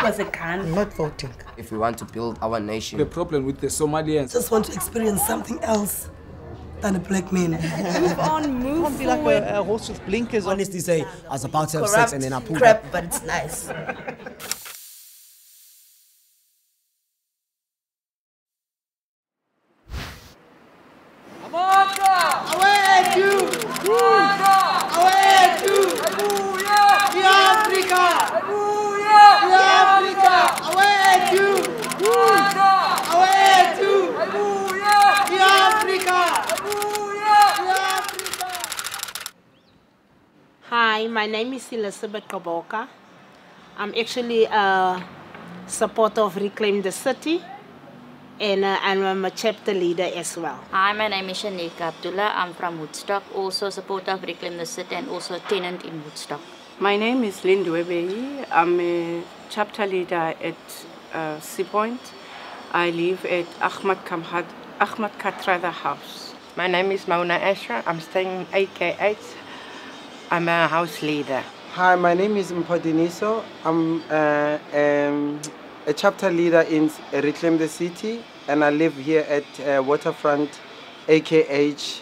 was a gun. Not voting. If we want to build our nation. The problem with the Somalians. Just want to experience something else than a black man. Move on, move Can't be like a horse with blinkers. Honestly say, I was about to have sex and then I pulled crap, up. but it's nice. Hi, my name is Gqoboka. I'm actually a supporter of Reclaim the City, and I'm a chapter leader as well. Hi, my name is Shaneeka Abdullah. I'm from Woodstock, also a supporter of Reclaim the City and also a tenant in Woodstock. My name is Lindiwe Beyi. I'm a chapter leader at Sea Point. I live at Ahmad Katratha House. My name is Mauna Ashra. I'm staying in AK8. I'm a house leader. Hi, my name is Mpodiniso. I'm a chapter leader in Reclaim the City, and I live here at Waterfront AKH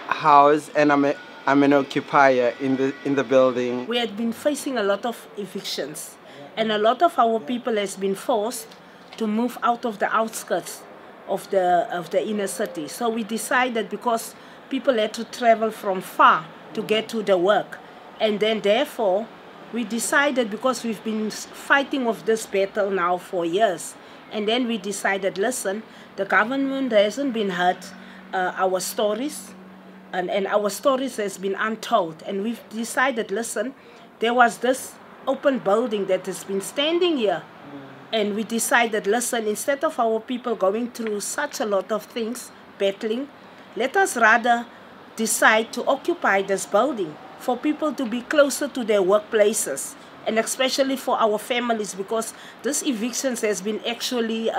house, and I'm an occupier in the building. We had been facing a lot of evictions, and a lot of our people has been forced to move out of the outskirts of the inner city. So we decided, because people had to travel from far to get to the work, and then therefore we decided, because we've been fighting with this battle now for years, and then we decided, listen, the government hasn't been heard our stories, and our stories has been untold, and we've decided, listen, there was this open building that has been standing here, and we decided, listen, instead of our people going through such a lot of things, battling, let us rather decide to occupy this building for people to be closer to their workplaces, and especially for our families, because this evictions has been actually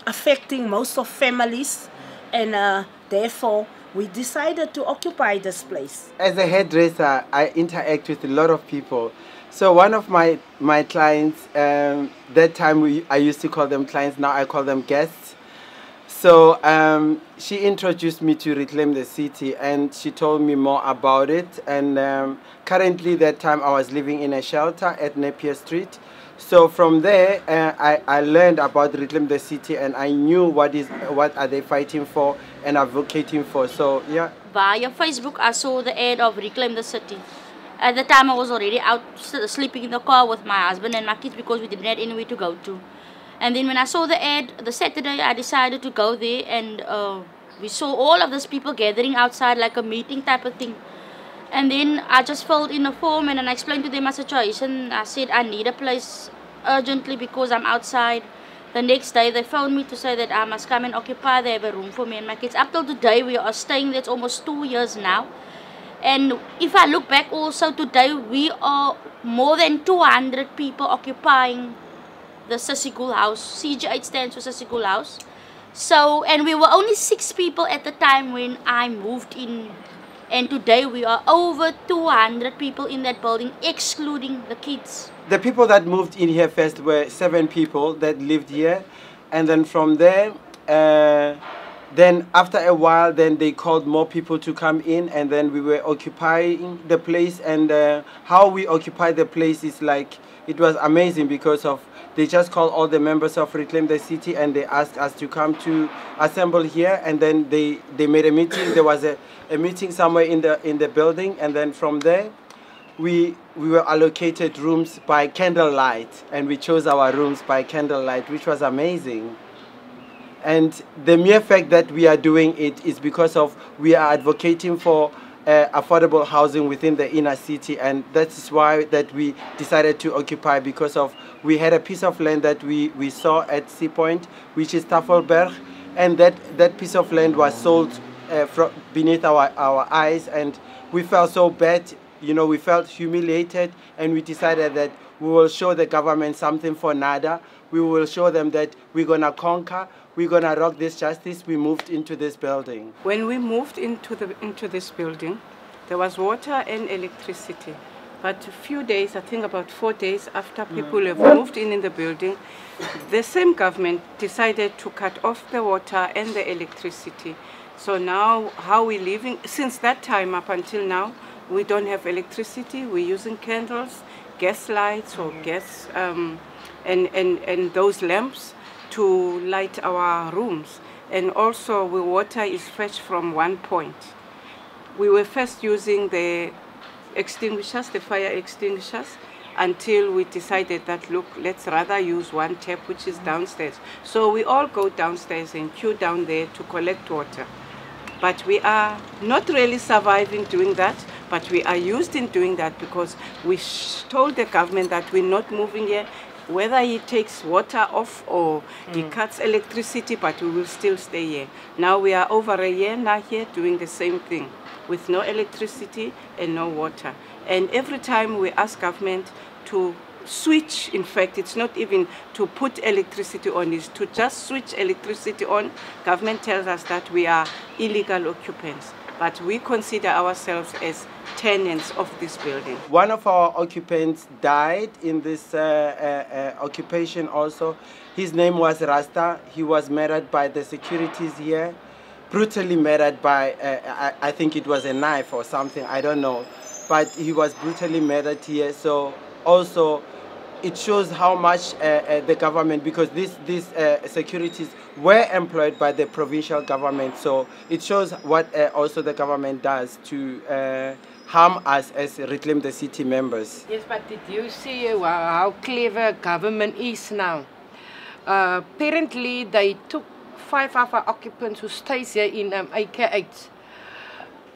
affecting most of families, and therefore we decided to occupy this place. As a hairdresser, I interact with a lot of people. So one of my clients, that time I used to call them clients, now I call them guests. So she introduced me to Reclaim the City, and she told me more about it. And currently, that time I was living in a shelter at Napier Street. So from there, I learned about Reclaim the City, and I knew what are they fighting for and advocating for. So yeah. Via Facebook, I saw the ad of Reclaim the City. At the time, I was already out sleeping in the car with my husband and my kids because we didn't have anywhere to go to. And then when I saw the ad, the Saturday, I decided to go there, and we saw all of these people gathering outside like a meeting type of thing. And then I just filled in a form, and then I explained to them my situation. I said I need a place urgently because I'm outside. The next day they phoned me to say that I must come and occupy. They have a room for me and my kids. Up till today we are staying there. It's almost 2 years now. And if I look back also today, we are more than 200 people occupying the Sissigul House. CG8 stands for Sissigul House. So, and we were only 6 people at the time when I moved in. And today we are over 200 people in that building, excluding the kids. The people that moved in here first were 7 people that lived here. And then from there, then after a while, then they called more people to come in, and then we were occupying the place. And how we occupied the place is like, it was amazing because of, they just called all the members of Reclaim the City, and they asked us to come to assemble here, and then they made a meeting. There was a meeting somewhere in the building, and then from there we were allocated rooms by candlelight, and we chose our rooms by candlelight, which was amazing. And the mere fact that we are doing it is because of we are advocating for affordable housing within the inner city, and that's why that we decided to occupy, because of we had a piece of land that we saw at Sea Point, which is Tafelberg, and that piece of land was sold from beneath our eyes, and we felt so bad, you know, we felt humiliated, and we decided that we will show the government something for nada. We will show them that we're gonna conquer. We're gonna rock this justice. We moved into this building. When we moved into this building, there was water and electricity. But a few days, I think about 4 days after people have moved in the building, the same government decided to cut off the water and the electricity. So now, how we're living, since that time up until now, we don't have electricity. We're using candles, gas lights or gas, and those lamps to light our rooms. And also, the water is fetched from one point. We were first using the extinguishers, the fire extinguishers, until we decided that, look, let's rather use one tap, which is downstairs. So we all go downstairs and queue down there to collect water. But we are not really surviving doing that, but we are used in doing that because we told the government that we're not moving here, whether he takes water off or he cuts electricity, but we will still stay here. Now we are over a year now here doing the same thing, with no electricity and no water. And every time we ask government to switch, in fact, it's not even to put electricity on, it's to just switch electricity on. Government tells us that we are illegal occupants, but we consider ourselves as tenants of this building. One of our occupants died in this occupation also. His name was Rasta. He was murdered by the securities here, brutally murdered by, I think it was a knife or something, I don't know. But he was brutally murdered here. So also it shows how much the government, because these securities were employed by the provincial government. So it shows what also the government does to harm us as Reclaim the City members. Yes, but did you see how clever government is now? Apparently, they took 5 of our occupants who stays here in AK8,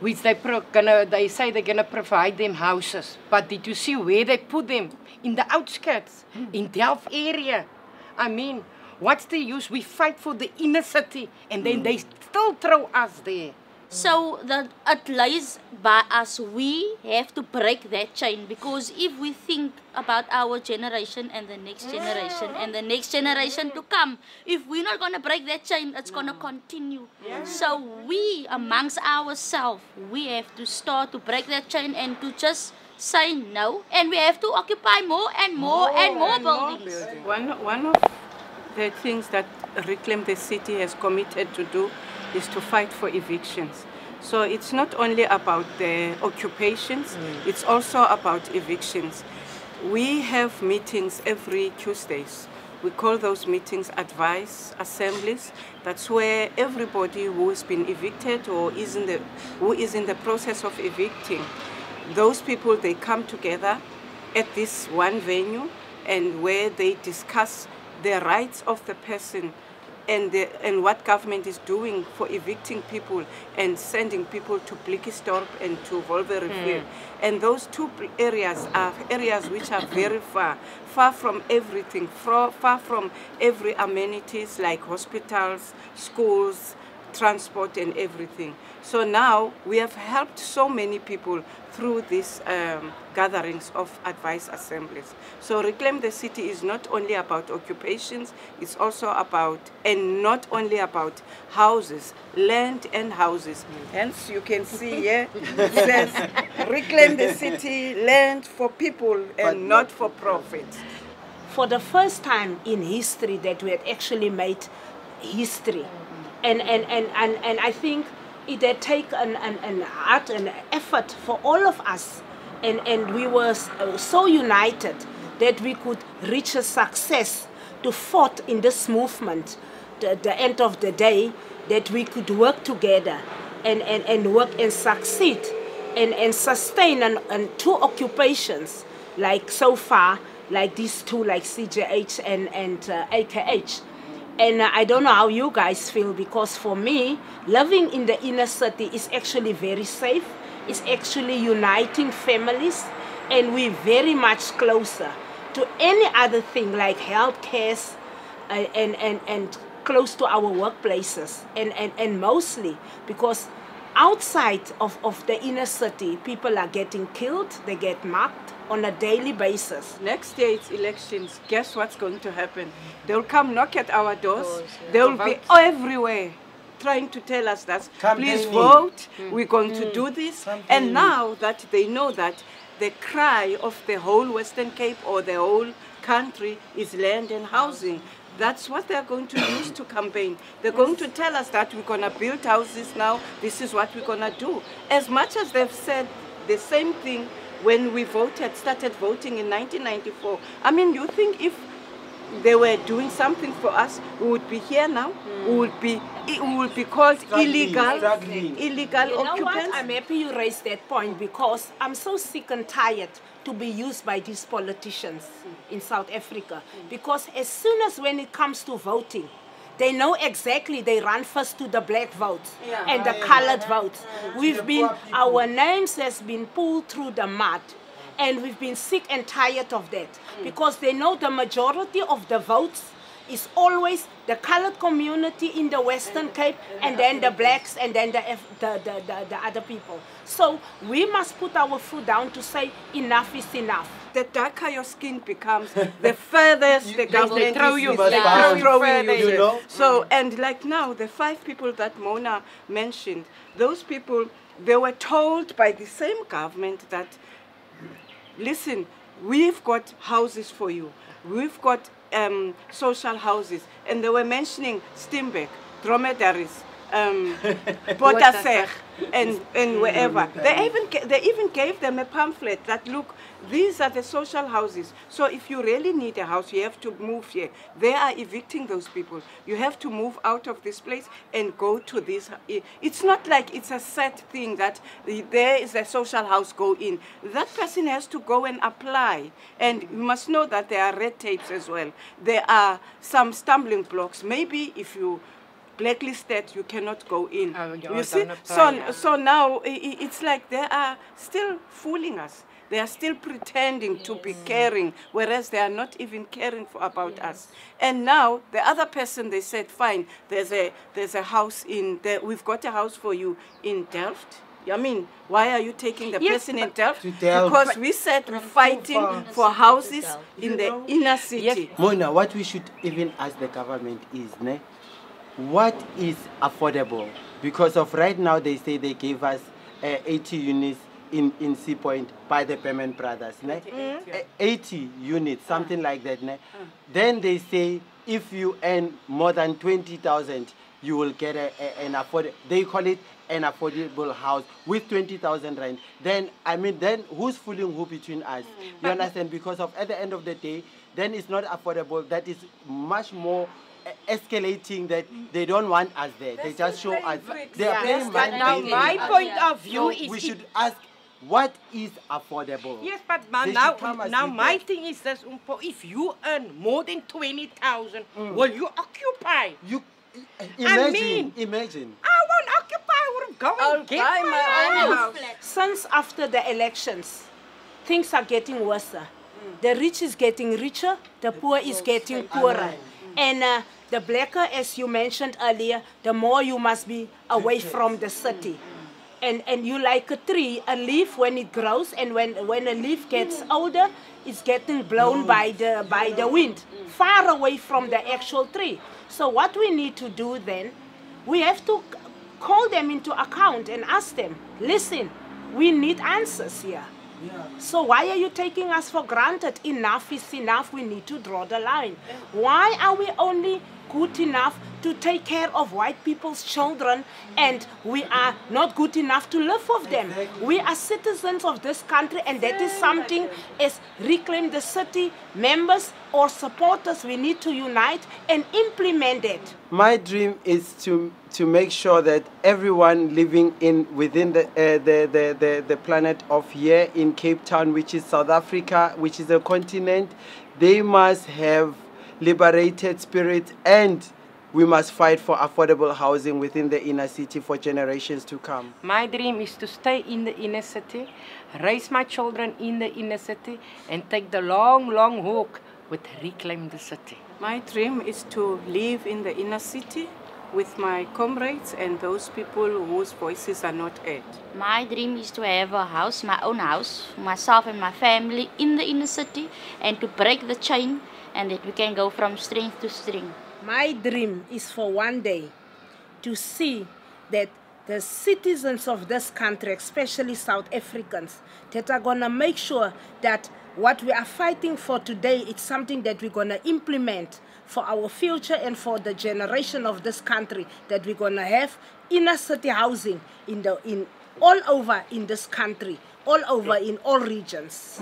which they say they're gonna provide them houses. But did you see where they put them? In the outskirts, in Delft area. I mean, what's the use? We fight for the inner city, and then they still throw us there. So it lies by us. We have to break that chain, because if we think about our generation and the next generation and the next generation to come, if we're not going to break that chain, it's going to continue. So we, amongst ourselves, we have to start to break that chain and to just say no, and we have to occupy more and more and more buildings. One of the things that Reclaim the City has committed to do is to fight for evictions. So it's not only about the occupations, it's also about evictions. We have meetings every Tuesdays. We call those meetings advice assemblies. That's where everybody who has been evicted or who is in the process of evicting, those people, they come together at this one venue, and where they discuss the rights of the person and what government is doing for evicting people and sending people to Blikkiesdorp and to Wolverrivier. And those two areas are areas which are very far from everything, far from every amenities like hospitals, schools, transport and everything. So now we have helped so many people through these gatherings of advice assemblies. So Reclaim the City is not only about occupations, it's also about, and not only about houses, land and houses. Hence you can see here, it says Reclaim the City, land for people and not for profit. For the first time in history that we had actually made history. And I think it had taken an art and effort for all of us, and we were so united that we could reach a success to fight in this movement. The end of the day, that we could work together and work and succeed and sustain and two occupations, like so far, like these two, like CJH and AKH. And I don't know how you guys feel, because for me, living in the inner city is actually very safe. It's actually uniting families, and we're very much closer to any other thing like healthcare and close to our workplaces. And mostly because outside of the inner city, people are getting killed, they get marked on a daily basis. Next year it's elections. Guess what's going to happen? They'll come knock at our doors. They'll be everywhere trying to tell us that, please vote, we're going to do this. And now that they know that the cry of the whole Western Cape or the whole country is land and housing. That's what they're going to use to campaign. They're going to tell us that we're going to build houses now, this is what we're going to do. As much as they've said the same thing when we started voting in 1994. I mean, you think if they were doing something for us, we would be here now? We would be called illegal occupants? What? I'm happy you raised that point because I'm so sick and tired to be used by these politicians in South Africa. Because as soon as when it comes to voting, they know exactly they run first to the black votes and the colored votes. Our names has been pulled through the mud. And we've been sick and tired of that because they know the majority of the votes is always the colored community in the Western Cape and then the blacks and then the other people. So we must put our foot down to say enough is enough. The darker your skin becomes, the furthest the government throw you. You know? So, and like now, the 5 people that Mona mentioned, those people, they were told by the same government that, listen, we've got houses for you. We've got social houses. And they were mentioning Steenbeek, dromedaries, Botaseg, and wherever. They even gave them a pamphlet that, look, these are the social houses. So if you really need a house, you have to move here. They are evicting those people. You have to move out of this place and go to this. It's not like it's a set thing that there is a social house, go in. That person has to go and apply. And you must know that there are red tapes as well. There are some stumbling blocks. Maybe if you blacklisted, you cannot go in. You see? So now it's like they are still fooling us. They are still pretending to be caring, whereas they are not even caring about us. And now the other person, they said, fine, there's a house we've got a house for you in Delft. I mean, why are you taking the person in Delft? Because we said we're fighting for houses in the inner city. Yes. Mona, what we should even ask the government is, what is affordable? Because of right now, they say they gave us 80 units in Sea Point by the Payment Brothers. 80 units, something like that. Then they say if you earn more than 20,000, you will get an affordable, they call it an affordable house with 20,000 rand. Then, I mean, then who's fooling who between us? You understand? Because of at the end of the day, then it's not affordable. That is much more escalating that they don't want us there. They just show us. They are paying money. Now, my point of view is we should ask, what is affordable? Yes, but now my thing is this: if you earn more than 20,000, will you occupy? Imagine. I won't occupy. I will go and get my own house. Since after the elections, things are getting worse. The rich is getting richer, the poor is getting poorer. And the blacker, as you mentioned earlier, the more you must be away from the city. And you like a tree, a leaf when it grows, and when a leaf gets older, it's getting blown by the wind, far away from the actual tree. So what we need to do then, we have to call them into account and ask them, listen, we need answers here. So why are you taking us for granted? Enough is enough. We need to draw the line. Why are we only good enough to take care of white people's children and we are not good enough to live with them? We are citizens of this country, and that is something as Reclaim the City members or supporters, we need to unite and implement it. My dream is to make sure that everyone living within the planet of here in Cape Town, which is South Africa, which is a continent, they must have liberated spirit, and we must fight for affordable housing within the inner city for generations to come. My dream is to stay in the inner city, raise my children in the inner city, and take the long, long walk with Reclaim the City. My dream is to live in the inner city with my comrades and those people whose voices are not heard. My dream is to have a house, my own house, myself and my family in the inner city, and to break the chain, and that we can go from strength to strength. My dream is for one day to see that the citizens of this country, especially South Africans, that are going to make sure that what we are fighting for today, it's something that we're going to implement for our future and for the generation of this country, that we're going to have inner city housing in all over in this country, all over in all regions.